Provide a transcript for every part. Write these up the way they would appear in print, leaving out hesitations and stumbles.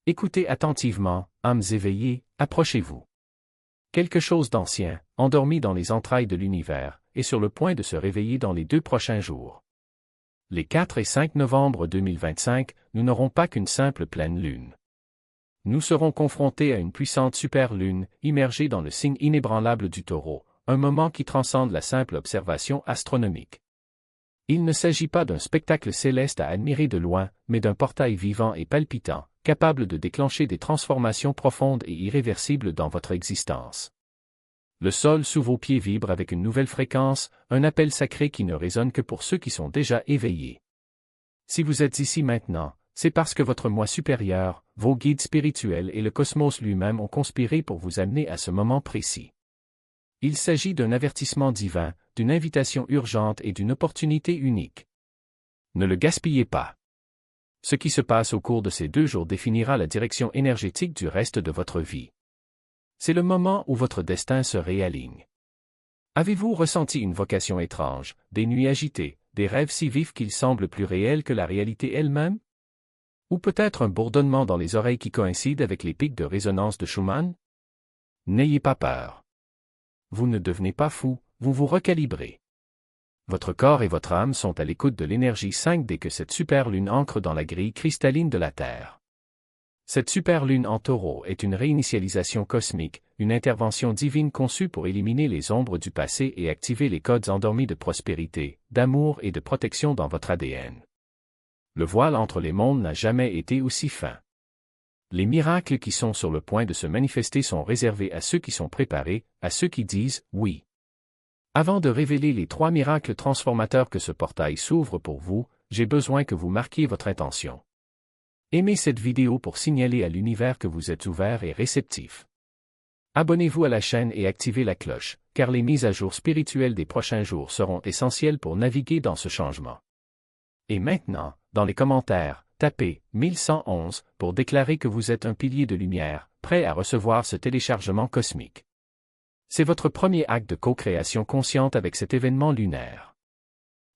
Écoutez attentivement, âmes éveillées, approchez-vous. Quelque chose d'ancien, endormi dans les entrailles de l'univers, est sur le point de se réveiller dans les 2 prochains jours. Les 4 et 5 novembre 2025, nous n'aurons pas qu'une simple pleine lune. Nous serons confrontés à une puissante superlune, immergée dans le signe inébranlable du Taureau, un moment qui transcende la simple observation astronomique. Il ne s'agit pas d'un spectacle céleste à admirer de loin, mais d'un portail vivant et palpitant, capable de déclencher des transformations profondes et irréversibles dans votre existence. Le sol sous vos pieds vibre avec une nouvelle fréquence, un appel sacré qui ne résonne que pour ceux qui sont déjà éveillés. Si vous êtes ici maintenant, c'est parce que votre moi supérieur, vos guides spirituels et le cosmos lui-même ont conspiré pour vous amener à ce moment précis. Il s'agit d'un avertissement divin, d'une invitation urgente et d'une opportunité unique. Ne le gaspillez pas. Ce qui se passe au cours de ces 2 jours définira la direction énergétique du reste de votre vie. C'est le moment où votre destin se réaligne. Avez-vous ressenti une vocation étrange, des nuits agitées, des rêves si vifs qu'ils semblent plus réels que la réalité elle-même? Ou peut-être un bourdonnement dans les oreilles qui coïncide avec les pics de résonance de Schumann? N'ayez pas peur. Vous ne devenez pas fou, vous vous recalibrez. Votre corps et votre âme sont à l'écoute de l'énergie 5D que cette superlune ancre dans la grille cristalline de la Terre. Cette superlune en Taureau est une réinitialisation cosmique, une intervention divine conçue pour éliminer les ombres du passé et activer les codes endormis de prospérité, d'amour et de protection dans votre ADN. Le voile entre les mondes n'a jamais été aussi fin. Les miracles qui sont sur le point de se manifester sont réservés à ceux qui sont préparés, à ceux qui disent « oui ». Avant de révéler les 3 miracles transformateurs que ce portail s'ouvre pour vous, j'ai besoin que vous marquiez votre intention. Aimez cette vidéo pour signaler à l'univers que vous êtes ouvert et réceptif. Abonnez-vous à la chaîne et activez la cloche, car les mises à jour spirituelles des prochains jours seront essentielles pour naviguer dans ce changement. Et maintenant, dans les commentaires, tapez 1111 pour déclarer que vous êtes un pilier de lumière, prêt à recevoir ce téléchargement cosmique. C'est votre premier acte de co-création consciente avec cet événement lunaire.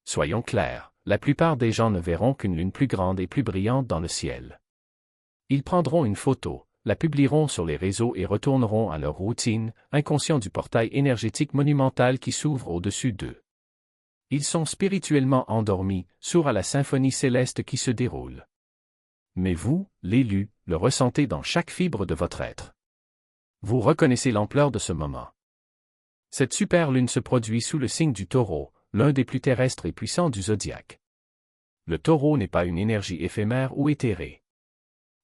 Soyons clairs, la plupart des gens ne verront qu'une lune plus grande et plus brillante dans le ciel. Ils prendront une photo, la publieront sur les réseaux et retourneront à leur routine, inconscients du portail énergétique monumental qui s'ouvre au-dessus d'eux. Ils sont spirituellement endormis, sourds à la symphonie céleste qui se déroule. Mais vous, l'élu, le ressentez dans chaque fibre de votre être. Vous reconnaissez l'ampleur de ce moment. Cette superlune se produit sous le signe du Taureau, l'un des plus terrestres et puissants du zodiaque. Le Taureau n'est pas une énergie éphémère ou éthérée.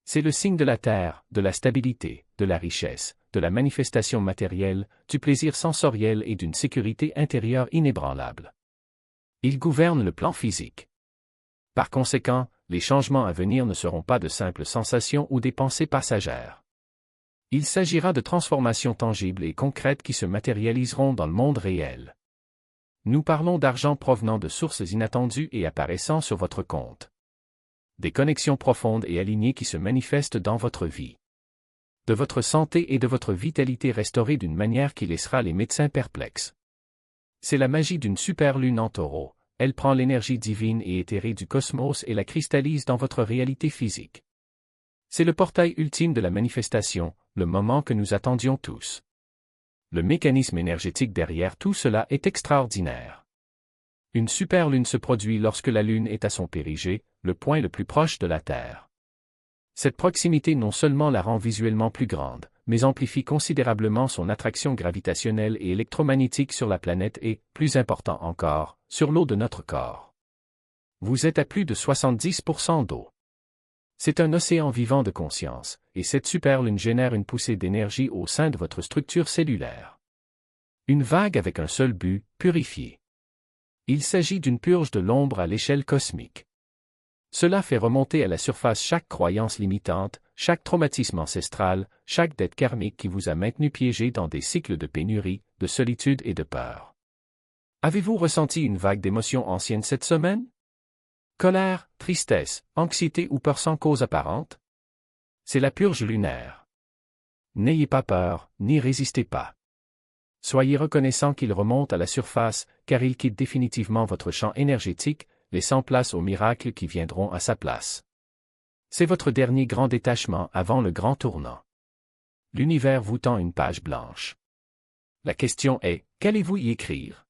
C'est le signe de la terre, de la stabilité, de la richesse, de la manifestation matérielle, du plaisir sensoriel et d'une sécurité intérieure inébranlable. Il gouverne le plan physique. Par conséquent, les changements à venir ne seront pas de simples sensations ou des pensées passagères. Il s'agira de transformations tangibles et concrètes qui se matérialiseront dans le monde réel. Nous parlons d'argent provenant de sources inattendues et apparaissant sur votre compte. Des connexions profondes et alignées qui se manifestent dans votre vie. De votre santé et de votre vitalité restaurée d'une manière qui laissera les médecins perplexes. C'est la magie d'une superlune en Taureau, elle prend l'énergie divine et éthérée du cosmos et la cristallise dans votre réalité physique. C'est le portail ultime de la manifestation, le moment que nous attendions tous. Le mécanisme énergétique derrière tout cela est extraordinaire. Une superlune se produit lorsque la Lune est à son périgée, le point le plus proche de la Terre. Cette proximité non seulement la rend visuellement plus grande, mais amplifie considérablement son attraction gravitationnelle et électromagnétique sur la planète et, plus important encore, sur l'eau de notre corps. Vous êtes à plus de 70% d'eau. C'est un océan vivant de conscience, et cette superlune génère une poussée d'énergie au sein de votre structure cellulaire. Une vague avec un seul but, purifier. Il s'agit d'une purge de l'ombre à l'échelle cosmique. Cela fait remonter à la surface chaque croyance limitante, chaque traumatisme ancestral, chaque dette karmique qui vous a maintenu piégé dans des cycles de pénurie, de solitude et de peur. Avez-vous ressenti une vague d'émotions anciennes cette semaine? Colère, tristesse, anxiété ou peur sans cause apparente? C'est la purge lunaire. N'ayez pas peur, n'y résistez pas. Soyez reconnaissant qu'il remonte à la surface, car il quitte définitivement votre champ énergétique, laissant place aux miracles qui viendront à sa place. C'est votre dernier grand détachement avant le grand tournant. L'univers vous tend une page blanche. La question est, qu'allez-vous y écrire?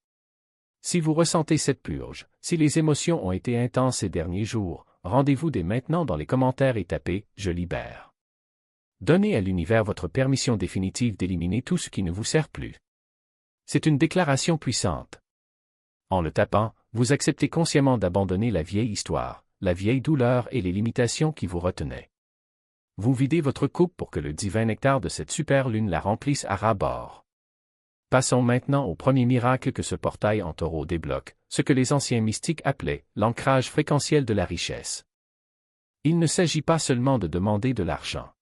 Si vous ressentez cette purge, si les émotions ont été intenses ces derniers jours, rendez-vous dès maintenant dans les commentaires et tapez « Je libère ». Donnez à l'univers votre permission définitive d'éliminer tout ce qui ne vous sert plus. C'est une déclaration puissante. En le tapant, vous acceptez consciemment d'abandonner la vieille histoire, la vieille douleur et les limitations qui vous retenaient. Vous videz votre coupe pour que le divin nectar de cette super lune la remplisse à ras-bord. Passons maintenant au premier miracle que ce portail en taureau débloque, ce que les anciens mystiques appelaient l'ancrage fréquentiel de la richesse. Il ne s'agit pas seulement de demander de l'argent.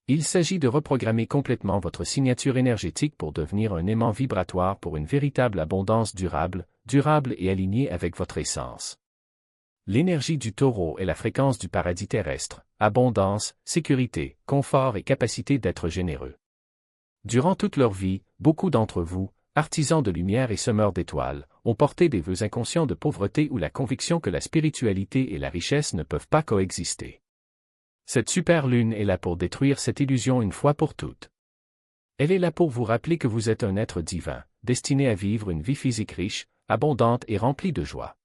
Il s'agit de reprogrammer complètement votre signature énergétique pour devenir un aimant vibratoire pour une véritable abondance durable et alignée avec votre essence. L'énergie du taureau est la fréquence du paradis terrestre, abondance, sécurité, confort et capacité d'être généreux. Durant toute leur vie, beaucoup d'entre vous, artisans de lumière et semeurs d'étoiles, ont porté des vœux inconscients de pauvreté ou la conviction que la spiritualité et la richesse ne peuvent pas coexister. Cette super lune est là pour détruire cette illusion une fois pour toutes. Elle est là pour vous rappeler que vous êtes un être divin, destiné à vivre une vie physique riche, abondante et remplie de joie.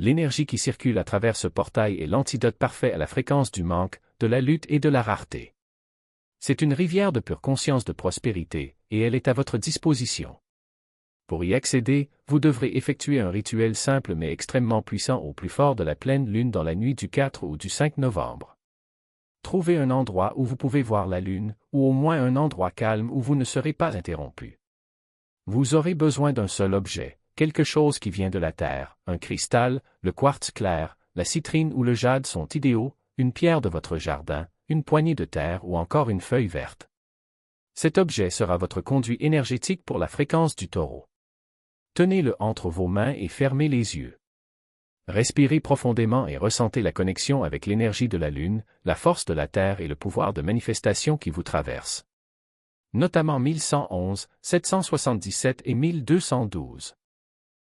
L'énergie qui circule à travers ce portail est l'antidote parfait à la fréquence du manque, de la lutte et de la rareté. C'est une rivière de pure conscience de prospérité, et elle est à votre disposition. Pour y accéder, vous devrez effectuer un rituel simple mais extrêmement puissant au plus fort de la pleine lune dans la nuit du 4 ou du 5 novembre. Trouvez un endroit où vous pouvez voir la lune, ou au moins un endroit calme où vous ne serez pas interrompu. Vous aurez besoin d'un seul objet, quelque chose qui vient de la terre, un cristal, le quartz clair, la citrine ou le jade sont idéaux, une pierre de votre jardin, une poignée de terre ou encore une feuille verte. Cet objet sera votre conduit énergétique pour la fréquence du taureau. Tenez-le entre vos mains et fermez les yeux. Respirez profondément et ressentez la connexion avec l'énergie de la lune, la force de la terre et le pouvoir de manifestation qui vous traverse. Notamment 1111, 777 et 1212.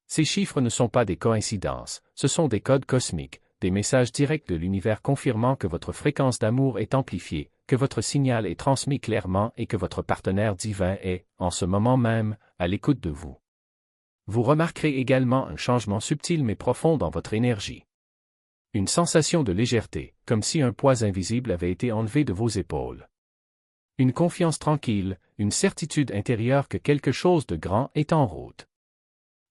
Ces chiffres ne sont pas des coïncidences, ce sont des codes cosmiques, des messages directs de l'univers confirmant que votre fréquence d'amour est amplifiée, que votre signal est transmis clairement et que votre partenaire divin est, en ce moment même, à l'écoute de vous. Vous remarquerez également un changement subtil mais profond dans votre énergie. Une sensation de légèreté, comme si un poids invisible avait été enlevé de vos épaules. Une confiance tranquille, une certitude intérieure que quelque chose de grand est en route.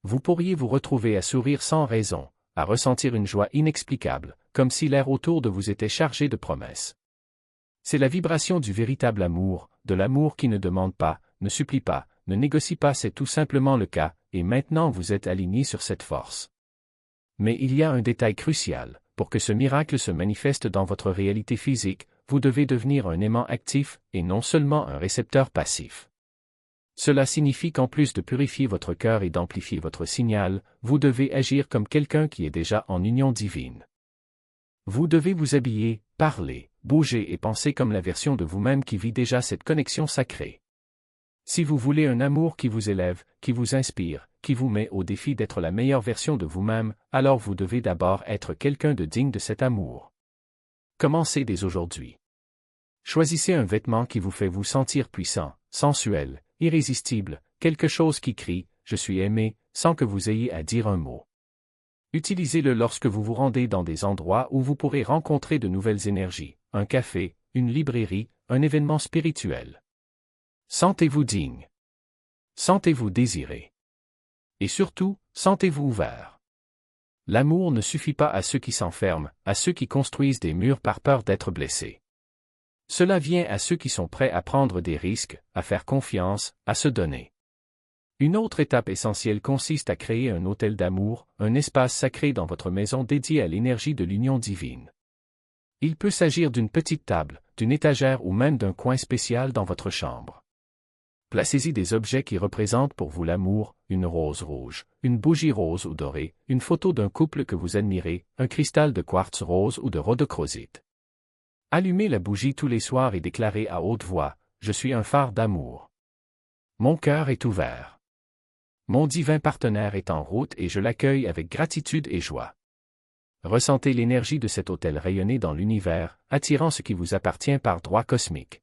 Vous pourriez vous retrouver à sourire sans raison, à ressentir une joie inexplicable, comme si l'air autour de vous était chargé de promesses. C'est la vibration du véritable amour, de l'amour qui ne demande pas, ne supplie pas, ne négocie pas, c'est tout simplement le cas, et maintenant vous êtes aligné sur cette force. Mais il y a un détail crucial, pour que ce miracle se manifeste dans votre réalité physique, vous devez devenir un aimant actif, et non seulement un récepteur passif. Cela signifie qu'en plus de purifier votre cœur et d'amplifier votre signal, vous devez agir comme quelqu'un qui est déjà en union divine. Vous devez vous habiller, parler, bouger et penser comme la version de vous-même qui vit déjà cette connexion sacrée. Si vous voulez un amour qui vous élève, qui vous inspire, qui vous met au défi d'être la meilleure version de vous-même, alors vous devez d'abord être quelqu'un de digne de cet amour. Commencez dès aujourd'hui. Choisissez un vêtement qui vous fait vous sentir puissant, sensuel, irrésistible, quelque chose qui crie « Je suis aimé » sans que vous ayez à dire un mot. Utilisez-le lorsque vous vous rendez dans des endroits où vous pourrez rencontrer de nouvelles énergies, un café, une librairie, un événement spirituel. Sentez-vous digne. Sentez-vous désiré. Et surtout, sentez-vous ouvert. L'amour ne suffit pas à ceux qui s'enferment, à ceux qui construisent des murs par peur d'être blessés. Cela vient à ceux qui sont prêts à prendre des risques, à faire confiance, à se donner. Une autre étape essentielle consiste à créer un hôtel d'amour, un espace sacré dans votre maison dédié à l'énergie de l'union divine. Il peut s'agir d'une petite table, d'une étagère ou même d'un coin spécial dans votre chambre. Placez-y des objets qui représentent pour vous l'amour, une rose rouge, une bougie rose ou dorée, une photo d'un couple que vous admirez, un cristal de quartz rose ou de rhodochrosite. Allumez la bougie tous les soirs et déclarez à haute voix « Je suis un phare d'amour. Mon cœur est ouvert. Mon divin partenaire est en route et je l'accueille avec gratitude et joie. Ressentez l'énergie de cet hôtel rayonner dans l'univers, attirant ce qui vous appartient par droit cosmique.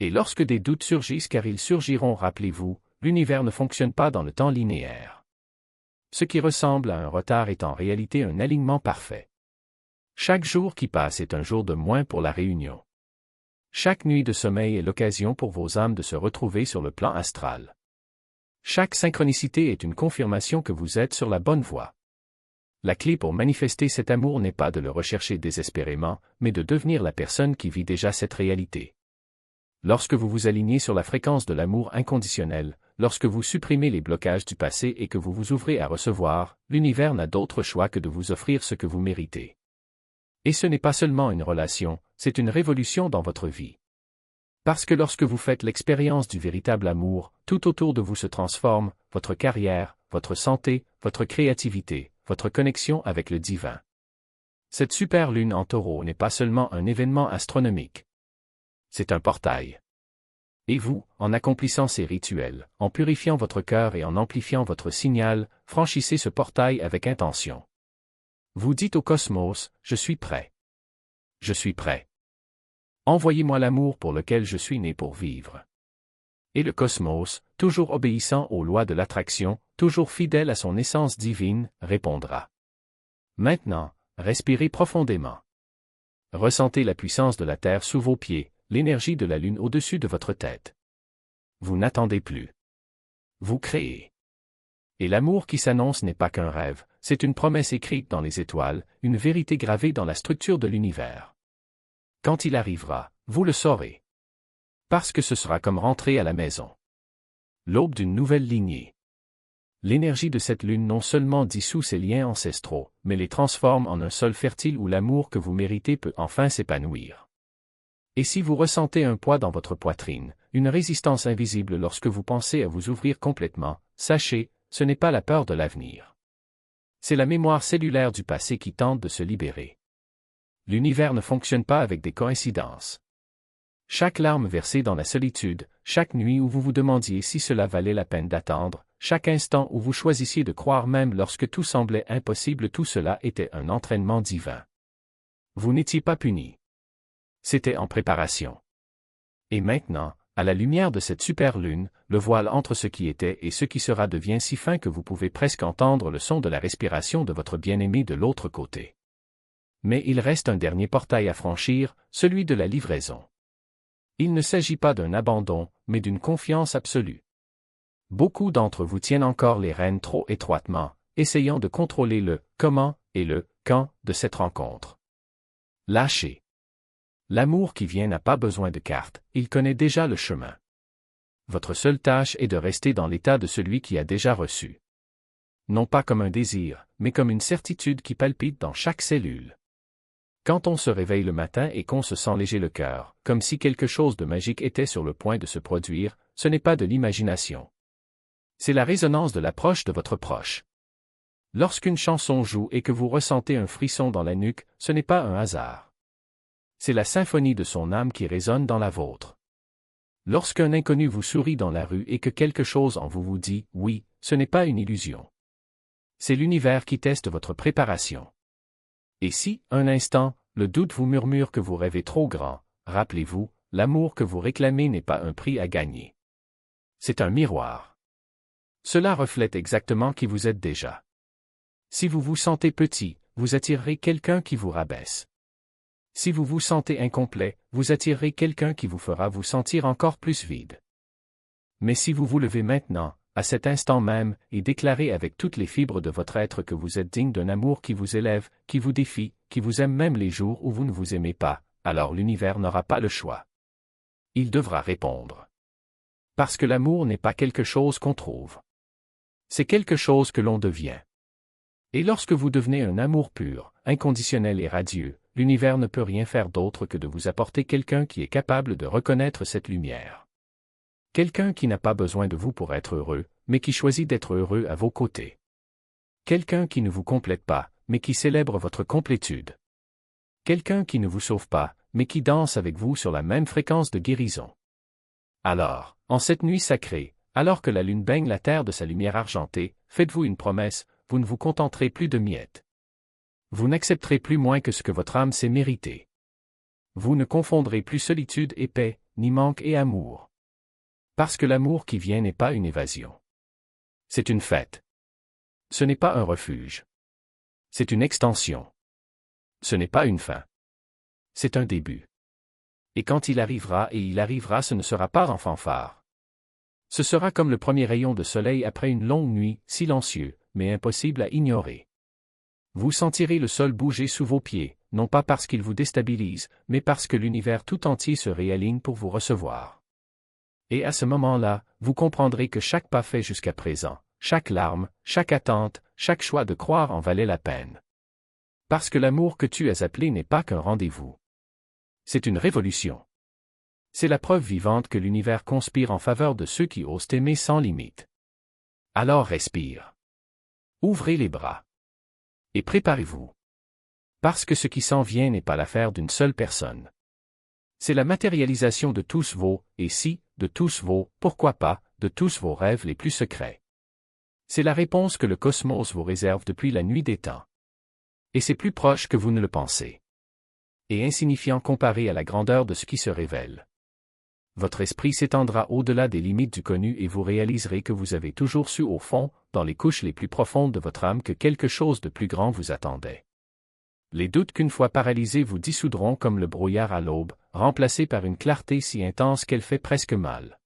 Et lorsque des doutes surgissent, car ils surgiront, rappelez-vous, l'univers ne fonctionne pas dans le temps linéaire. Ce qui ressemble à un retard est en réalité un alignement parfait. Chaque jour qui passe est un jour de moins pour la réunion. Chaque nuit de sommeil est l'occasion pour vos âmes de se retrouver sur le plan astral. Chaque synchronicité est une confirmation que vous êtes sur la bonne voie. La clé pour manifester cet amour n'est pas de le rechercher désespérément, mais de devenir la personne qui vit déjà cette réalité. Lorsque vous vous alignez sur la fréquence de l'amour inconditionnel, lorsque vous supprimez les blocages du passé et que vous vous ouvrez à recevoir, l'univers n'a d'autre choix que de vous offrir ce que vous méritez. Et ce n'est pas seulement une relation, c'est une révolution dans votre vie. Parce que lorsque vous faites l'expérience du véritable amour, tout autour de vous se transforme, votre carrière, votre santé, votre créativité, votre connexion avec le divin. Cette super lune en taureau n'est pas seulement un événement astronomique. C'est un portail. Et vous, en accomplissant ces rituels, en purifiant votre cœur et en amplifiant votre signal, franchissez ce portail avec intention. Vous dites au cosmos, je suis prêt. Je suis prêt. Envoyez-moi l'amour pour lequel je suis né pour vivre. Et le cosmos, toujours obéissant aux lois de l'attraction, toujours fidèle à son essence divine, répondra. Maintenant, respirez profondément. Ressentez la puissance de la Terre sous vos pieds, l'énergie de la Lune au-dessus de votre tête. Vous n'attendez plus. Vous créez. Et l'amour qui s'annonce n'est pas qu'un rêve, c'est une promesse écrite dans les étoiles, une vérité gravée dans la structure de l'univers. Quand il arrivera, vous le saurez. Parce que ce sera comme rentrer à la maison. L'aube d'une nouvelle lignée. L'énergie de cette lune non seulement dissout ces liens ancestraux, mais les transforme en un sol fertile où l'amour que vous méritez peut enfin s'épanouir. Et si vous ressentez un poids dans votre poitrine, une résistance invisible lorsque vous pensez à vous ouvrir complètement, sachez, ce n'est pas la peur de l'avenir. C'est la mémoire cellulaire du passé qui tente de se libérer. L'univers ne fonctionne pas avec des coïncidences. Chaque larme versée dans la solitude, chaque nuit où vous vous demandiez si cela valait la peine d'attendre, chaque instant où vous choisissiez de croire même lorsque tout semblait impossible, tout cela était un entraînement divin. Vous n'étiez pas puni. C'était en préparation. Et maintenant, à la lumière de cette super lune, le voile entre ce qui était et ce qui sera devient si fin que vous pouvez presque entendre le son de la respiration de votre bien-aimé de l'autre côté. Mais il reste un dernier portail à franchir, celui de la livraison. Il ne s'agit pas d'un abandon, mais d'une confiance absolue. Beaucoup d'entre vous tiennent encore les rênes trop étroitement, essayant de contrôler le « comment » et le « quand » de cette rencontre. Lâchez. L'amour qui vient n'a pas besoin de carte, il connaît déjà le chemin. Votre seule tâche est de rester dans l'état de celui qui a déjà reçu. Non pas comme un désir, mais comme une certitude qui palpite dans chaque cellule. Quand on se réveille le matin et qu'on se sent léger le cœur, comme si quelque chose de magique était sur le point de se produire, ce n'est pas de l'imagination. C'est la résonance de l'approche de votre proche. Lorsqu'une chanson joue et que vous ressentez un frisson dans la nuque, ce n'est pas un hasard. C'est la symphonie de son âme qui résonne dans la vôtre. Lorsqu'un inconnu vous sourit dans la rue et que quelque chose en vous vous dit « oui », ce n'est pas une illusion. C'est l'univers qui teste votre préparation. Et si, un instant, le doute vous murmure que vous rêvez trop grand, rappelez-vous, l'amour que vous réclamez n'est pas un prix à gagner. C'est un miroir. Cela reflète exactement qui vous êtes déjà. Si vous vous sentez petit, vous attirerez quelqu'un qui vous rabaisse. Si vous vous sentez incomplet, vous attirerez quelqu'un qui vous fera vous sentir encore plus vide. Mais si vous vous levez maintenant, à cet instant même, et déclarez avec toutes les fibres de votre être que vous êtes digne d'un amour qui vous élève, qui vous défie, qui vous aime même les jours où vous ne vous aimez pas, alors l'univers n'aura pas le choix. Il devra répondre. Parce que l'amour n'est pas quelque chose qu'on trouve. C'est quelque chose que l'on devient. Et lorsque vous devenez un amour pur, inconditionnel et radieux, l'univers ne peut rien faire d'autre que de vous apporter quelqu'un qui est capable de reconnaître cette lumière. Quelqu'un qui n'a pas besoin de vous pour être heureux, mais qui choisit d'être heureux à vos côtés. Quelqu'un qui ne vous complète pas, mais qui célèbre votre complétude. Quelqu'un qui ne vous sauve pas, mais qui danse avec vous sur la même fréquence de guérison. Alors, en cette nuit sacrée, alors que la lune baigne la terre de sa lumière argentée, faites-vous une promesse, vous ne vous contenterez plus de miettes. Vous n'accepterez plus moins que ce que votre âme sait mériter. Vous ne confondrez plus solitude et paix, ni manque et amour. Parce que l'amour qui vient n'est pas une évasion. C'est une fête. Ce n'est pas un refuge. C'est une extension. Ce n'est pas une fin. C'est un début. Et quand il arrivera, ce ne sera pas en fanfare. Ce sera comme le premier rayon de soleil après une longue nuit, silencieux, mais impossible à ignorer. Vous sentirez le sol bouger sous vos pieds, non pas parce qu'il vous déstabilise, mais parce que l'univers tout entier se réaligne pour vous recevoir. Et à ce moment-là, vous comprendrez que chaque pas fait jusqu'à présent, chaque larme, chaque attente, chaque choix de croire en valait la peine. Parce que l'amour que tu as appelé n'est pas qu'un rendez-vous. C'est une révolution. C'est la preuve vivante que l'univers conspire en faveur de ceux qui osent aimer sans limite. Alors respire. Ouvrez les bras. Et préparez-vous. Parce que ce qui s'en vient n'est pas l'affaire d'une seule personne. C'est la matérialisation de tous vos, et si, de tous vos, pourquoi pas, de tous vos rêves les plus secrets. C'est la réponse que le cosmos vous réserve depuis la nuit des temps. Et c'est plus proche que vous ne le pensez. Et insignifiant comparé à la grandeur de ce qui se révèle. Votre esprit s'étendra au-delà des limites du connu et vous réaliserez que vous avez toujours su au fond, dans les couches les plus profondes de votre âme que quelque chose de plus grand vous attendait. Les doutes qu'une fois paralysés vous dissoudront comme le brouillard à l'aube, remplacés par une clarté si intense qu'elle fait presque mal.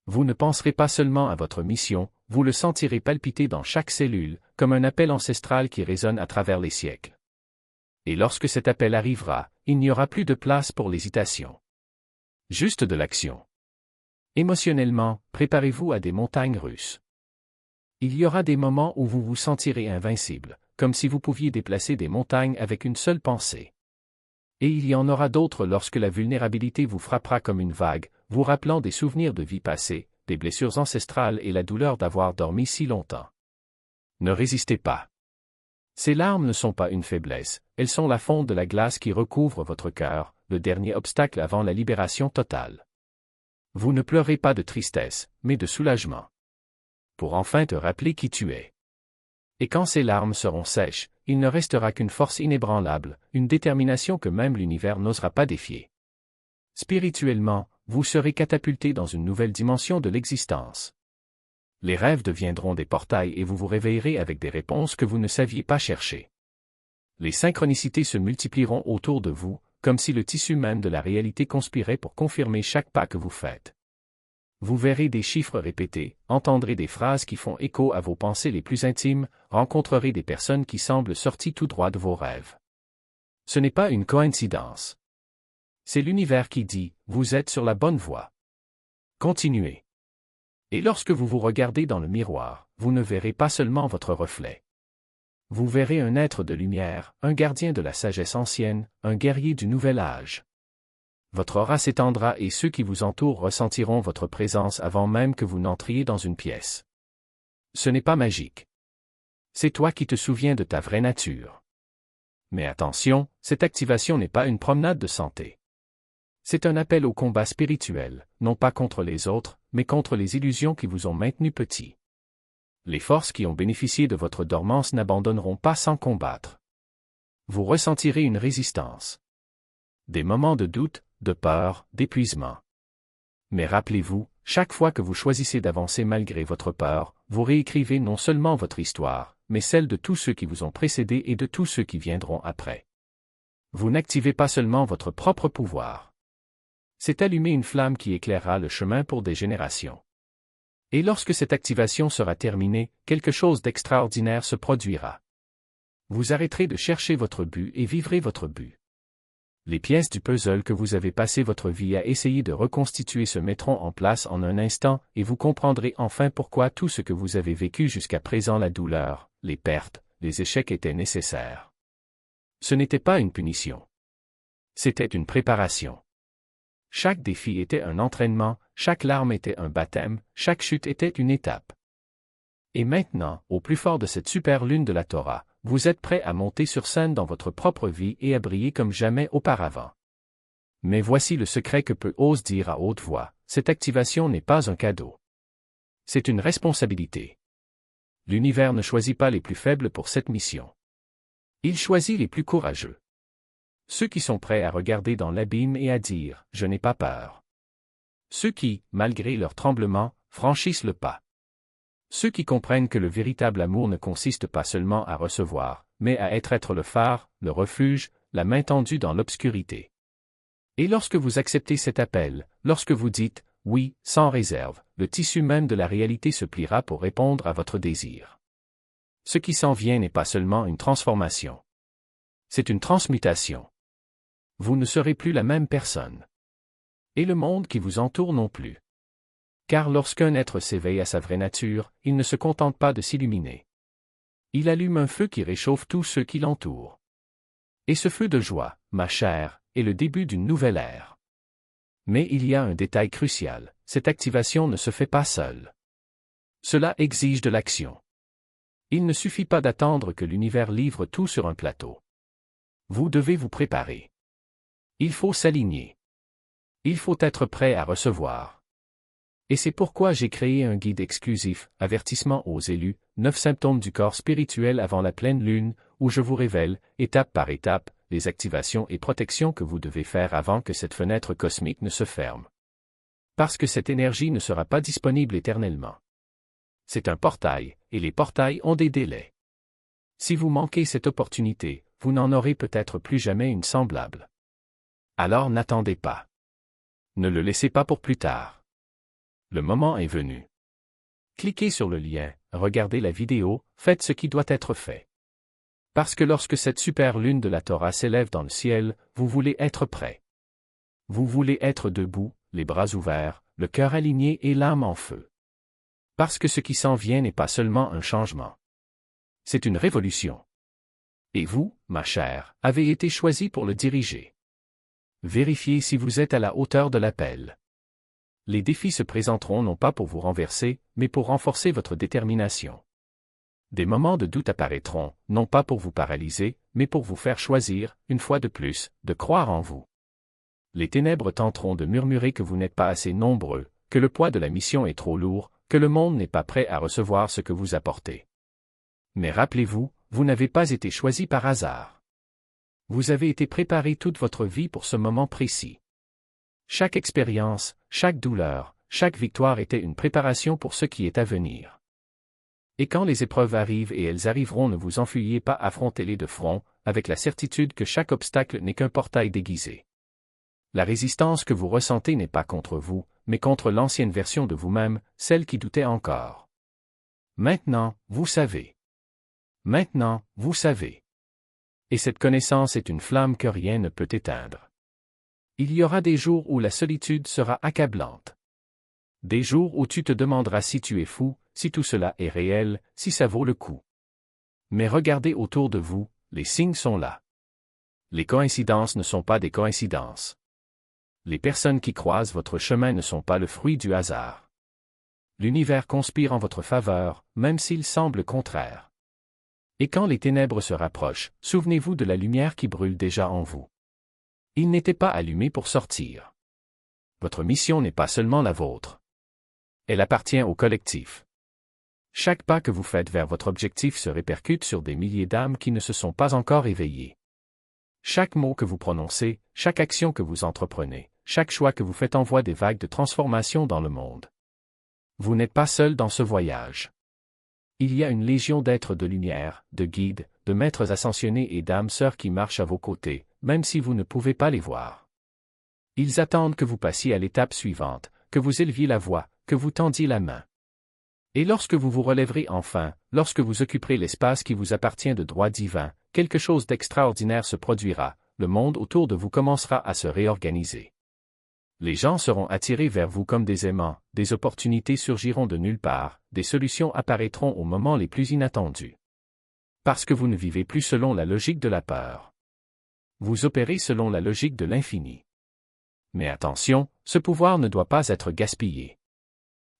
Vous ne penserez pas seulement à votre mission, vous le sentirez palpiter dans chaque cellule, comme un appel ancestral qui résonne à travers les siècles. Et lorsque cet appel arrivera, il n'y aura plus de place pour l'hésitation. Juste de l'action. Émotionnellement, préparez-vous à des montagnes russes. Il y aura des moments où vous vous sentirez invincible, comme si vous pouviez déplacer des montagnes avec une seule pensée. Et il y en aura d'autres lorsque la vulnérabilité vous frappera comme une vague, vous rappelant des souvenirs de vie passée, des blessures ancestrales et la douleur d'avoir dormi si longtemps. Ne résistez pas. Ces larmes ne sont pas une faiblesse, elles sont la fonte de la glace qui recouvre votre cœur, le dernier obstacle avant la libération totale. Vous ne pleurez pas de tristesse, mais de soulagement. Pour enfin te rappeler qui tu es. Et quand ces larmes seront sèches, il ne restera qu'une force inébranlable, une détermination que même l'univers n'osera pas défier. Spirituellement, vous serez catapulté dans une nouvelle dimension de l'existence. Les rêves deviendront des portails et vous vous réveillerez avec des réponses que vous ne saviez pas chercher. Les synchronicités se multiplieront autour de vous, comme si le tissu même de la réalité conspirait pour confirmer chaque pas que vous faites. Vous verrez des chiffres répétés, entendrez des phrases qui font écho à vos pensées les plus intimes, rencontrerez des personnes qui semblent sorties tout droit de vos rêves. Ce n'est pas une coïncidence. C'est l'univers qui dit, vous êtes sur la bonne voie. Continuez. Et lorsque vous vous regardez dans le miroir, vous ne verrez pas seulement votre reflet. Vous verrez un être de lumière, un gardien de la sagesse ancienne, un guerrier du nouvel âge. Votre aura s'étendra et ceux qui vous entourent ressentiront votre présence avant même que vous n'entriez dans une pièce. Ce n'est pas magique. C'est toi qui te souviens de ta vraie nature. Mais attention, cette activation n'est pas une promenade de santé. C'est un appel au combat spirituel, non pas contre les autres, mais contre les illusions qui vous ont maintenu petit. Les forces qui ont bénéficié de votre dormance n'abandonneront pas sans combattre. Vous ressentirez une résistance. Des moments de doute, de peur, d'épuisement. Mais rappelez-vous, chaque fois que vous choisissez d'avancer malgré votre peur, vous réécrivez non seulement votre histoire, mais celle de tous ceux qui vous ont précédé et de tous ceux qui viendront après. Vous n'activez pas seulement votre propre pouvoir. C'est allumer une flamme qui éclairera le chemin pour des générations. Et lorsque cette activation sera terminée, quelque chose d'extraordinaire se produira. Vous arrêterez de chercher votre but et vivrez votre but. Les pièces du puzzle que vous avez passé votre vie à essayer de reconstituer se mettront en place en un instant et vous comprendrez enfin pourquoi tout ce que vous avez vécu jusqu'à présent, la douleur, les pertes, les échecs étaient nécessaires. Ce n'était pas une punition. C'était une préparation. Chaque défi était un entraînement, chaque larme était un baptême, chaque chute était une étape. Et maintenant, au plus fort de cette super lune de la Torah, vous êtes prêt à monter sur scène dans votre propre vie et à briller comme jamais auparavant. Mais voici le secret que peu osent dire à haute voix, cette activation n'est pas un cadeau. C'est une responsabilité. L'univers ne choisit pas les plus faibles pour cette mission. Il choisit les plus courageux. Ceux qui sont prêts à regarder dans l'abîme et à dire « Je n'ai pas peur ». Ceux qui, malgré leur tremblement, franchissent le pas. Ceux qui comprennent que le véritable amour ne consiste pas seulement à recevoir, mais à être le phare, le refuge, la main tendue dans l'obscurité. Et lorsque vous acceptez cet appel, lorsque vous dites « oui » sans réserve, le tissu même de la réalité se pliera pour répondre à votre désir. Ce qui s'en vient n'est pas seulement une transformation. C'est une transmutation. Vous ne serez plus la même personne. Et le monde qui vous entoure non plus. Car lorsqu'un être s'éveille à sa vraie nature, il ne se contente pas de s'illuminer. Il allume un feu qui réchauffe tous ceux qui l'entourent. Et ce feu de joie, ma chère, est le début d'une nouvelle ère. Mais il y a un détail crucial, cette activation ne se fait pas seule. Cela exige de l'action. Il ne suffit pas d'attendre que l'univers livre tout sur un plateau. Vous devez vous préparer. Il faut s'aligner. Il faut être prêt à recevoir. Et c'est pourquoi j'ai créé un guide exclusif, Avertissement aux élus, 9 symptômes du corps spirituel avant la pleine lune, où je vous révèle, étape par étape, les activations et protections que vous devez faire avant que cette fenêtre cosmique ne se ferme. Parce que cette énergie ne sera pas disponible éternellement. C'est un portail, et les portails ont des délais. Si vous manquez cette opportunité, vous n'en aurez peut-être plus jamais une semblable. Alors n'attendez pas. Ne le laissez pas pour plus tard. Le moment est venu. Cliquez sur le lien, regardez la vidéo, faites ce qui doit être fait. Parce que lorsque cette super lune de la Torah s'élève dans le ciel, vous voulez être prêt. Vous voulez être debout, les bras ouverts, le cœur aligné et l'âme en feu. Parce que ce qui s'en vient n'est pas seulement un changement. C'est une révolution. Et vous, ma chère, avez été choisie pour le diriger. Vérifiez si vous êtes à la hauteur de l'appel. Les défis se présenteront non pas pour vous renverser, mais pour renforcer votre détermination. Des moments de doute apparaîtront, non pas pour vous paralyser, mais pour vous faire choisir, une fois de plus, de croire en vous. Les ténèbres tenteront de murmurer que vous n'êtes pas assez nombreux, que le poids de la mission est trop lourd, que le monde n'est pas prêt à recevoir ce que vous apportez. Mais rappelez-vous, vous n'avez pas été choisi par hasard. Vous avez été préparé toute votre vie pour ce moment précis. Chaque expérience, chaque douleur, chaque victoire était une préparation pour ce qui est à venir. Et quand les épreuves arrivent et elles arriveront, ne vous enfuyez pas, affrontez-les de front, avec la certitude que chaque obstacle n'est qu'un portail déguisé. La résistance que vous ressentez n'est pas contre vous, mais contre l'ancienne version de vous-même, celle qui doutait encore. Maintenant, vous savez. Maintenant, vous savez. Et cette connaissance est une flamme que rien ne peut éteindre. Il y aura des jours où la solitude sera accablante. Des jours où tu te demanderas si tu es fou, si tout cela est réel, si ça vaut le coup. Mais regardez autour de vous, les signes sont là. Les coïncidences ne sont pas des coïncidences. Les personnes qui croisent votre chemin ne sont pas le fruit du hasard. L'univers conspire en votre faveur, même s'il semble contraire. Et quand les ténèbres se rapprochent, souvenez-vous de la lumière qui brûle déjà en vous. Il n'était pas allumé pour sortir. Votre mission n'est pas seulement la vôtre. Elle appartient au collectif. Chaque pas que vous faites vers votre objectif se répercute sur des milliers d'âmes qui ne se sont pas encore éveillées. Chaque mot que vous prononcez, chaque action que vous entreprenez, chaque choix que vous faites envoie des vagues de transformation dans le monde. Vous n'êtes pas seul dans ce voyage. Il y a une légion d'êtres de lumière, de guides, de maîtres ascensionnés et d'âmes sœurs qui marchent à vos côtés, même si vous ne pouvez pas les voir. Ils attendent que vous passiez à l'étape suivante, que vous éleviez la voix, que vous tendiez la main. Et lorsque vous vous relèverez enfin, lorsque vous occuperez l'espace qui vous appartient de droit divin, quelque chose d'extraordinaire se produira, le monde autour de vous commencera à se réorganiser. Les gens seront attirés vers vous comme des aimants, des opportunités surgiront de nulle part, des solutions apparaîtront aux moments les plus inattendus. Parce que vous ne vivez plus selon la logique de la peur. Vous opérez selon la logique de l'infini. Mais attention, ce pouvoir ne doit pas être gaspillé.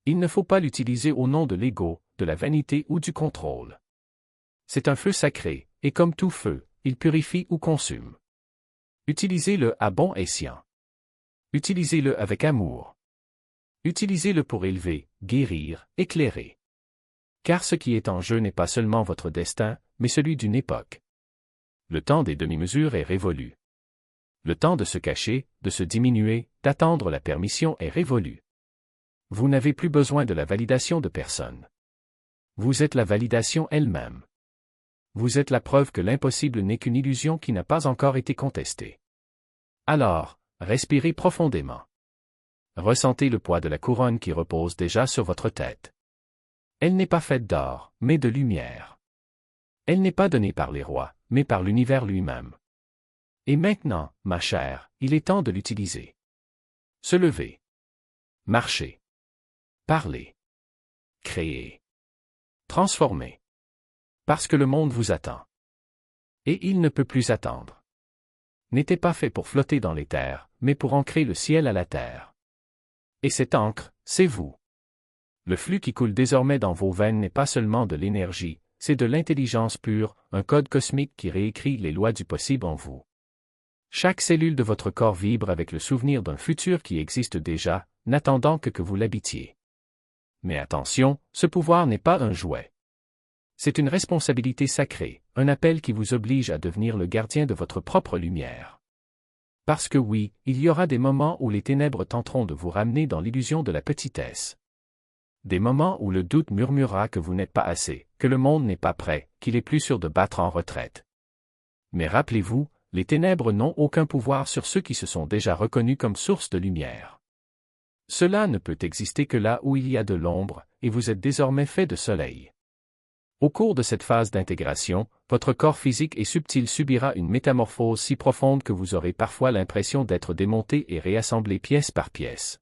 Il ne faut pas l'utiliser au nom de l'ego, de la vanité ou du contrôle. C'est un feu sacré, et comme tout feu, il purifie ou consume. Utilisez-le à bon escient. Utilisez-le avec amour. Utilisez-le pour élever, guérir, éclairer. Car ce qui est en jeu n'est pas seulement votre destin, mais celui d'une époque. Le temps des demi-mesures est révolu. Le temps de se cacher, de se diminuer, d'attendre la permission est révolu. Vous n'avez plus besoin de la validation de personne. Vous êtes la validation elle-même. Vous êtes la preuve que l'impossible n'est qu'une illusion qui n'a pas encore été contestée. Alors, respirez profondément. Ressentez le poids de la couronne qui repose déjà sur votre tête. Elle n'est pas faite d'or, mais de lumière. Elle n'est pas donnée par les rois, mais par l'univers lui-même. Et maintenant, ma chère, il est temps de l'utiliser. Se lever. Marcher. Parler. Créer. Transformer. Parce que le monde vous attend. Et il ne peut plus attendre. N'était pas fait pour flotter dans les terres, mais pour ancrer le ciel à la terre. Et cette encre, c'est vous. Le flux qui coule désormais dans vos veines n'est pas seulement de l'énergie, c'est de l'intelligence pure, un code cosmique qui réécrit les lois du possible en vous. Chaque cellule de votre corps vibre avec le souvenir d'un futur qui existe déjà, n'attendant que vous l'habitiez. Mais attention, ce pouvoir n'est pas un jouet. C'est une responsabilité sacrée, un appel qui vous oblige à devenir le gardien de votre propre lumière. Parce que oui, il y aura des moments où les ténèbres tenteront de vous ramener dans l'illusion de la petitesse. Des moments où le doute murmurera que vous n'êtes pas assez, que le monde n'est pas prêt, qu'il est plus sûr de battre en retraite. Mais rappelez-vous, les ténèbres n'ont aucun pouvoir sur ceux qui se sont déjà reconnus comme source de lumière. Cela ne peut exister que là où il y a de l'ombre, et vous êtes désormais fait de soleil. Au cours de cette phase d'intégration, votre corps physique et subtil subira une métamorphose si profonde que vous aurez parfois l'impression d'être démonté et réassemblé pièce par pièce.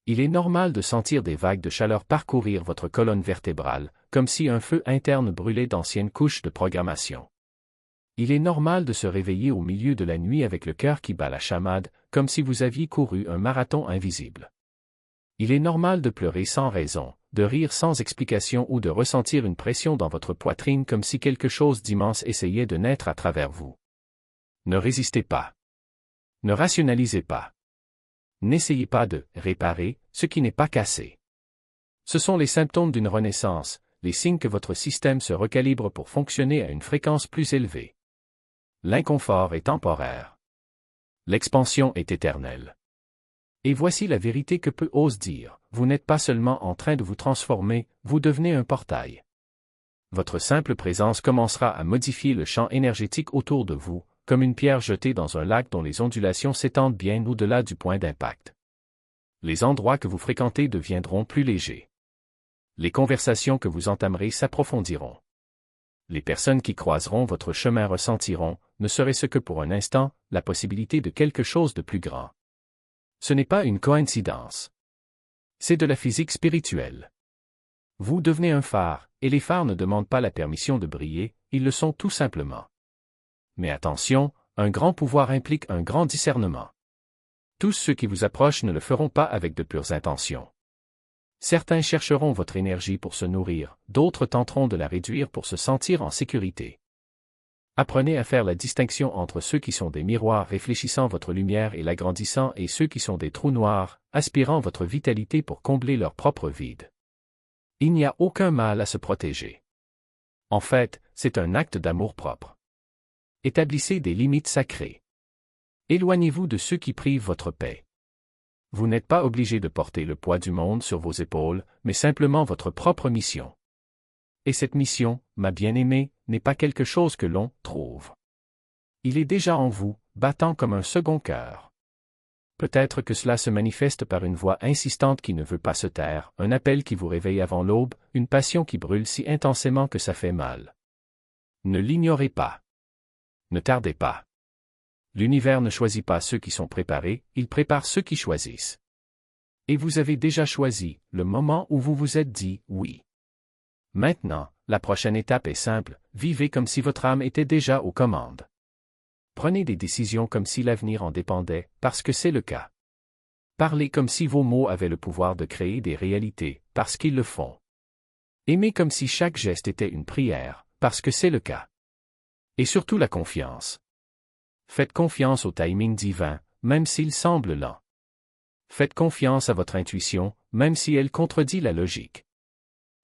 Il est normal de sentir des vagues de chaleur parcourir votre colonne vertébrale, comme si un feu interne brûlait d'anciennes couches de programmation. Il est normal de se réveiller au milieu de la nuit avec le cœur qui bat la chamade, comme si vous aviez couru un marathon invisible. Il est normal de pleurer sans raison, de rire sans explication ou de ressentir une pression dans votre poitrine comme si quelque chose d'immense essayait de naître à travers vous. Ne résistez pas. Ne rationalisez pas. N'essayez pas de réparer ce qui n'est pas cassé. Ce sont les symptômes d'une renaissance, les signes que votre système se recalibre pour fonctionner à une fréquence plus élevée. L'inconfort est temporaire. L'expansion est éternelle. Et voici la vérité que peu osent dire, vous n'êtes pas seulement en train de vous transformer, vous devenez un portail. Votre simple présence commencera à modifier le champ énergétique autour de vous, comme une pierre jetée dans un lac dont les ondulations s'étendent bien au-delà du point d'impact. Les endroits que vous fréquentez deviendront plus légers. Les conversations que vous entamerez s'approfondiront. Les personnes qui croiseront votre chemin ressentiront, ne serait-ce que pour un instant, la possibilité de quelque chose de plus grand. Ce n'est pas une coïncidence. C'est de la physique spirituelle. Vous devenez un phare, et les phares ne demandent pas la permission de briller, ils le sont tout simplement. Mais attention, un grand pouvoir implique un grand discernement. Tous ceux qui vous approchent ne le feront pas avec de pures intentions. Certains chercheront votre énergie pour se nourrir, d'autres tenteront de la réduire pour se sentir en sécurité. Apprenez à faire la distinction entre ceux qui sont des miroirs réfléchissant votre lumière et l'agrandissant et ceux qui sont des trous noirs, aspirant votre vitalité pour combler leur propre vide. Il n'y a aucun mal à se protéger. En fait, c'est un acte d'amour-propre. Établissez des limites sacrées. Éloignez-vous de ceux qui privent votre paix. Vous n'êtes pas obligé de porter le poids du monde sur vos épaules, mais simplement votre propre mission. Et cette mission, ma bien-aimée, n'est pas quelque chose que l'on trouve. Il est déjà en vous, battant comme un second cœur. Peut-être que cela se manifeste par une voix insistante qui ne veut pas se taire, un appel qui vous réveille avant l'aube, une passion qui brûle si intensément que ça fait mal. Ne l'ignorez pas. Ne tardez pas. L'univers ne choisit pas ceux qui sont préparés, il prépare ceux qui choisissent. Et vous avez déjà choisi, le moment où vous vous êtes dit « oui ». Maintenant, la prochaine étape est simple, vivez comme si votre âme était déjà aux commandes. Prenez des décisions comme si l'avenir en dépendait, parce que c'est le cas. Parlez comme si vos mots avaient le pouvoir de créer des réalités, parce qu'ils le font. Aimez comme si chaque geste était une prière, parce que c'est le cas. Et surtout la confiance. Faites confiance au timing divin, même s'il semble lent. Faites confiance à votre intuition, même si elle contredit la logique.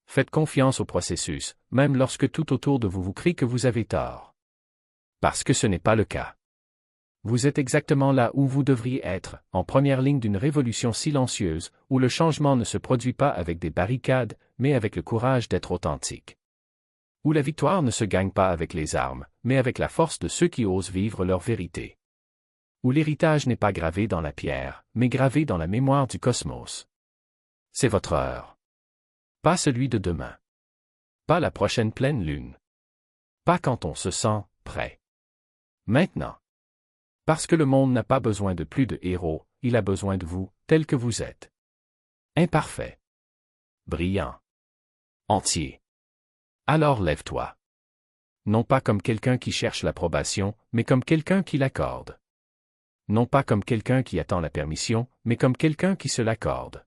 Faites confiance au processus, même lorsque tout autour de vous vous crie que vous avez tort. Parce que ce n'est pas le cas. Vous êtes exactement là où vous devriez être, en première ligne d'une révolution silencieuse, où le changement ne se produit pas avec des barricades, mais avec le courage d'être authentique. Où la victoire ne se gagne pas avec les armes, mais avec la force de ceux qui osent vivre leur vérité. Où l'héritage n'est pas gravé dans la pierre, mais gravé dans la mémoire du cosmos. C'est votre heure. Pas celui de demain. Pas la prochaine pleine lune. Pas quand on se sent prêt. Maintenant. Parce que le monde n'a pas besoin de plus de héros, il a besoin de vous, tel que vous êtes. Imparfait. Brillant. Entier. Alors lève-toi. Non pas comme quelqu'un qui cherche l'approbation, mais comme quelqu'un qui l'accorde. Non pas comme quelqu'un qui attend la permission, mais comme quelqu'un qui se l'accorde.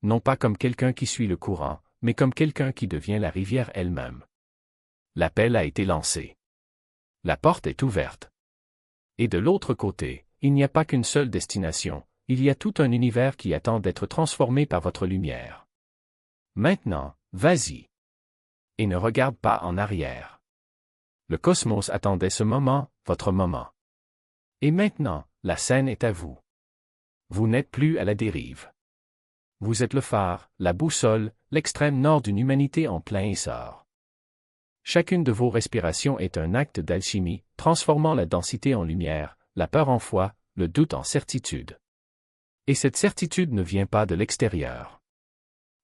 Non pas comme quelqu'un qui suit le courant, mais comme quelqu'un qui devient la rivière elle-même. L'appel a été lancé. La porte est ouverte. Et de l'autre côté, il n'y a pas qu'une seule destination, il y a tout un univers qui attend d'être transformé par votre lumière. Maintenant, vas-y. Et ne regarde pas en arrière. Le cosmos attendait ce moment, votre moment. Et maintenant, la scène est à vous. Vous n'êtes plus à la dérive. Vous êtes le phare, la boussole, l'extrême nord d'une humanité en plein essor. Chacune de vos respirations est un acte d'alchimie, transformant la densité en lumière, la peur en foi, le doute en certitude. Et cette certitude ne vient pas de l'extérieur.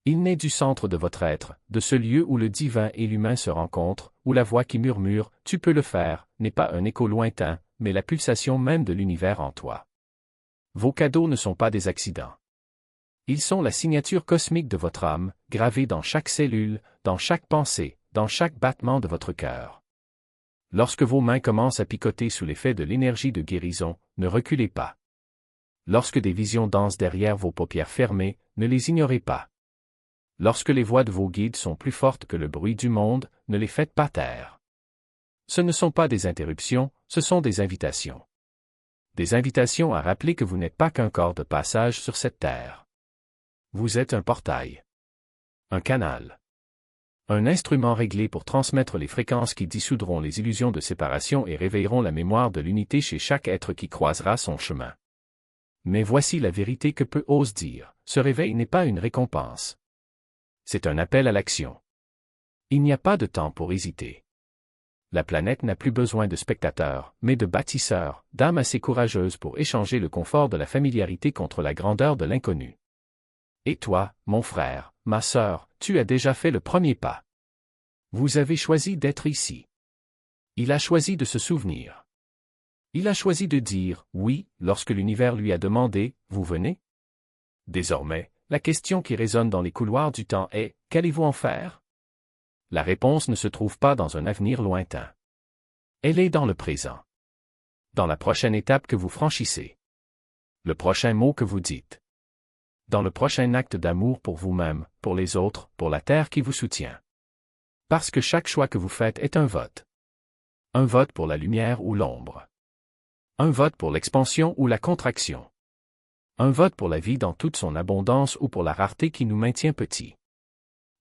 Il naît du centre de votre être, de ce lieu où le divin et l'humain se rencontrent, où la voix qui murmure « Tu peux le faire » n'est pas un écho lointain, mais la pulsation même de l'univers en toi. Vos cadeaux ne sont pas des accidents. Ils sont la signature cosmique de votre âme, gravée dans chaque cellule, dans chaque pensée, dans chaque battement de votre cœur. Lorsque vos mains commencent à picoter sous l'effet de l'énergie de guérison, ne reculez pas. Lorsque des visions dansent derrière vos paupières fermées, ne les ignorez pas. Lorsque les voix de vos guides sont plus fortes que le bruit du monde, ne les faites pas taire. Ce ne sont pas des interruptions, ce sont des invitations. Des invitations à rappeler que vous n'êtes pas qu'un corps de passage sur cette terre. Vous êtes un portail. Un canal. Un instrument réglé pour transmettre les fréquences qui dissoudront les illusions de séparation et réveilleront la mémoire de l'unité chez chaque être qui croisera son chemin. Mais voici la vérité que peu osent dire, ce réveil n'est pas une récompense. C'est un appel à l'action. Il n'y a pas de temps pour hésiter. La planète n'a plus besoin de spectateurs, mais de bâtisseurs, d'âmes assez courageuses pour échanger le confort de la familiarité contre la grandeur de l'inconnu. Et toi, mon frère, ma sœur, tu as déjà fait le premier pas. Vous avez choisi d'être ici. Il a choisi de se souvenir. Il a choisi de dire « oui » lorsque l'univers lui a demandé « vous venez ?» Désormais, la question qui résonne dans les couloirs du temps est « qu'allez-vous en faire ?» La réponse ne se trouve pas dans un avenir lointain. Elle est dans le présent. Dans la prochaine étape que vous franchissez. Le prochain mot que vous dites. Dans le prochain acte d'amour pour vous-même, pour les autres, pour la terre qui vous soutient. Parce que chaque choix que vous faites est un vote. Un vote pour la lumière ou l'ombre. Un vote pour l'expansion ou la contraction. Un vote pour la vie dans toute son abondance ou pour la rareté qui nous maintient petits.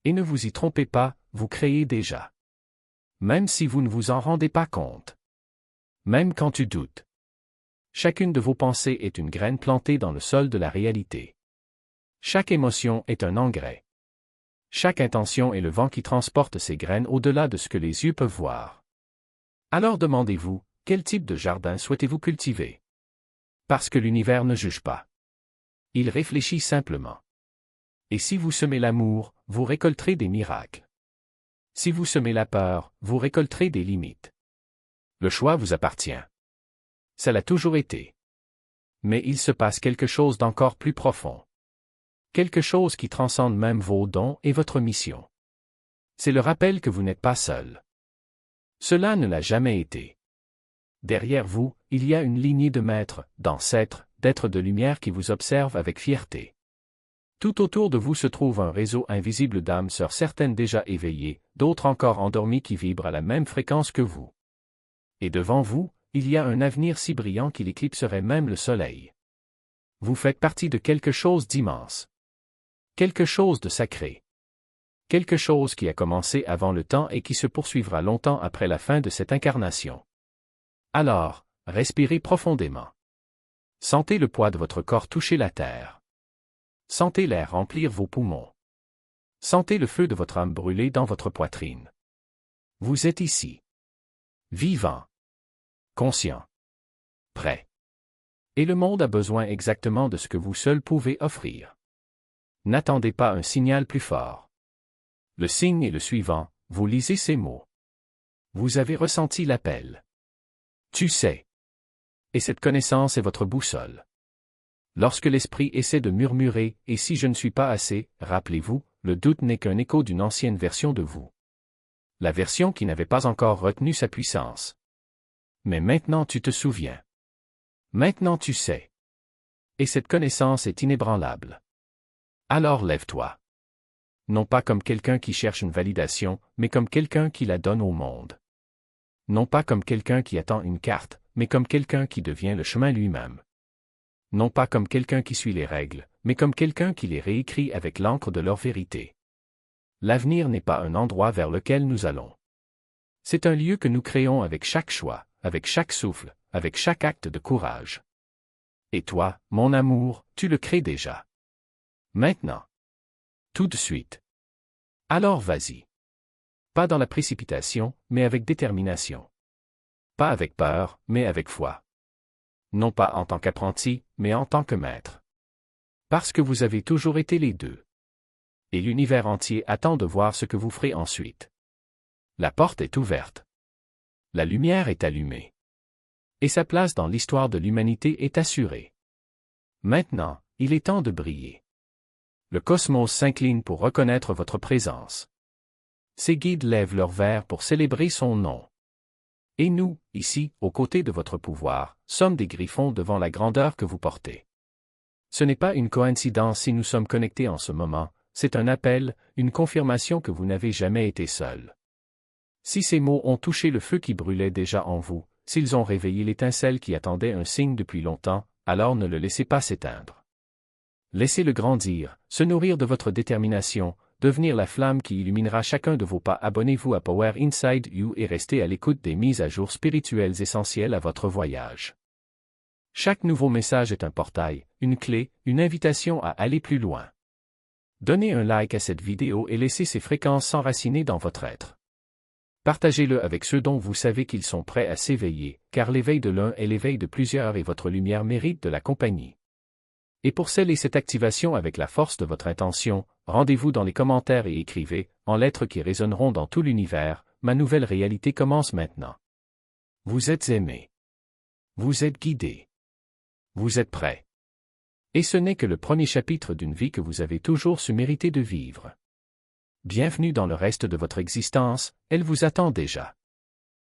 Et ne vous y trompez pas, vous créez déjà. Même si vous ne vous en rendez pas compte. Même quand tu doutes. Chacune de vos pensées est une graine plantée dans le sol de la réalité. Chaque émotion est un engrais. Chaque intention est le vent qui transporte ces graines au-delà de ce que les yeux peuvent voir. Alors demandez-vous, quel type de jardin souhaitez-vous cultiver? Parce que l'univers ne juge pas. Il réfléchit simplement. Et si vous semez l'amour, vous récolterez des miracles. Si vous semez la peur, vous récolterez des limites. Le choix vous appartient. Ça l'a toujours été. Mais il se passe quelque chose d'encore plus profond. Quelque chose qui transcende même vos dons et votre mission. C'est le rappel que vous n'êtes pas seul. Cela ne l'a jamais été. Derrière vous, il y a une lignée de maîtres, d'ancêtres, d'êtres de lumière qui vous observent avec fierté. Tout autour de vous se trouve un réseau invisible d'âmes sœurs, certaines déjà éveillées, d'autres encore endormies qui vibrent à la même fréquence que vous. Et devant vous, il y a un avenir si brillant qu'il éclipserait même le soleil. Vous faites partie de quelque chose d'immense. Quelque chose de sacré. Quelque chose qui a commencé avant le temps et qui se poursuivra longtemps après la fin de cette incarnation. Alors, respirez profondément. Sentez le poids de votre corps toucher la terre. Sentez l'air remplir vos poumons. Sentez le feu de votre âme brûler dans votre poitrine. Vous êtes ici. Vivant. Conscient. Prêt. Et le monde a besoin exactement de ce que vous seul pouvez offrir. N'attendez pas un signal plus fort. Le signe est le suivant, vous lisez ces mots. Vous avez ressenti l'appel. Tu sais. Et cette connaissance est votre boussole. Lorsque l'esprit essaie de murmurer « Et si je ne suis pas assez », rappelez-vous, le doute n'est qu'un écho d'une ancienne version de vous. La version qui n'avait pas encore retenu sa puissance. Mais maintenant tu te souviens. Maintenant tu sais. Et cette connaissance est inébranlable. Alors lève-toi. Non pas comme quelqu'un qui cherche une validation, mais comme quelqu'un qui la donne au monde. Non pas comme quelqu'un qui attend une carte, mais comme quelqu'un qui devient le chemin lui-même. Non pas comme quelqu'un qui suit les règles, mais comme quelqu'un qui les réécrit avec l'encre de leur vérité. L'avenir n'est pas un endroit vers lequel nous allons. C'est un lieu que nous créons avec chaque choix, avec chaque souffle, avec chaque acte de courage. Et toi, mon amour, tu le crées déjà. Maintenant. Tout de suite. Alors vas-y. Pas dans la précipitation, mais avec détermination. Pas avec peur, mais avec foi. Non pas en tant qu'apprenti, mais en tant que maître. Parce que vous avez toujours été les deux. Et l'univers entier attend de voir ce que vous ferez ensuite. La porte est ouverte. La lumière est allumée. Et sa place dans l'histoire de l'humanité est assurée. Maintenant, il est temps de briller. Le cosmos s'incline pour reconnaître votre présence. Ses guides lèvent leurs verres pour célébrer son nom. Et nous, ici, aux côtés de votre pouvoir, sommes des griffons devant la grandeur que vous portez. Ce n'est pas une coïncidence si nous sommes connectés en ce moment, c'est un appel, une confirmation que vous n'avez jamais été seul. Si ces mots ont touché le feu qui brûlait déjà en vous, s'ils ont réveillé l'étincelle qui attendait un signe depuis longtemps, alors ne le laissez pas s'éteindre. Laissez-le grandir, se nourrir de votre détermination, devenir la flamme qui illuminera chacun de vos pas. Abonnez-vous à Power Inside You et restez à l'écoute des mises à jour spirituelles essentielles à votre voyage. Chaque nouveau message est un portail, une clé, une invitation à aller plus loin. Donnez un like à cette vidéo et laissez ces fréquences s'enraciner dans votre être. Partagez-le avec ceux dont vous savez qu'ils sont prêts à s'éveiller, car l'éveil de l'un est l'éveil de plusieurs et votre lumière mérite de la compagnie. Et pour sceller cette activation avec la force de votre intention, rendez-vous dans les commentaires et écrivez, en lettres qui résonneront dans tout l'univers, ma nouvelle réalité commence maintenant. Vous êtes aimé. Vous êtes guidé. Vous êtes prêt. Et ce n'est que le premier chapitre d'une vie que vous avez toujours su mériter de vivre. Bienvenue dans le reste de votre existence, elle vous attend déjà.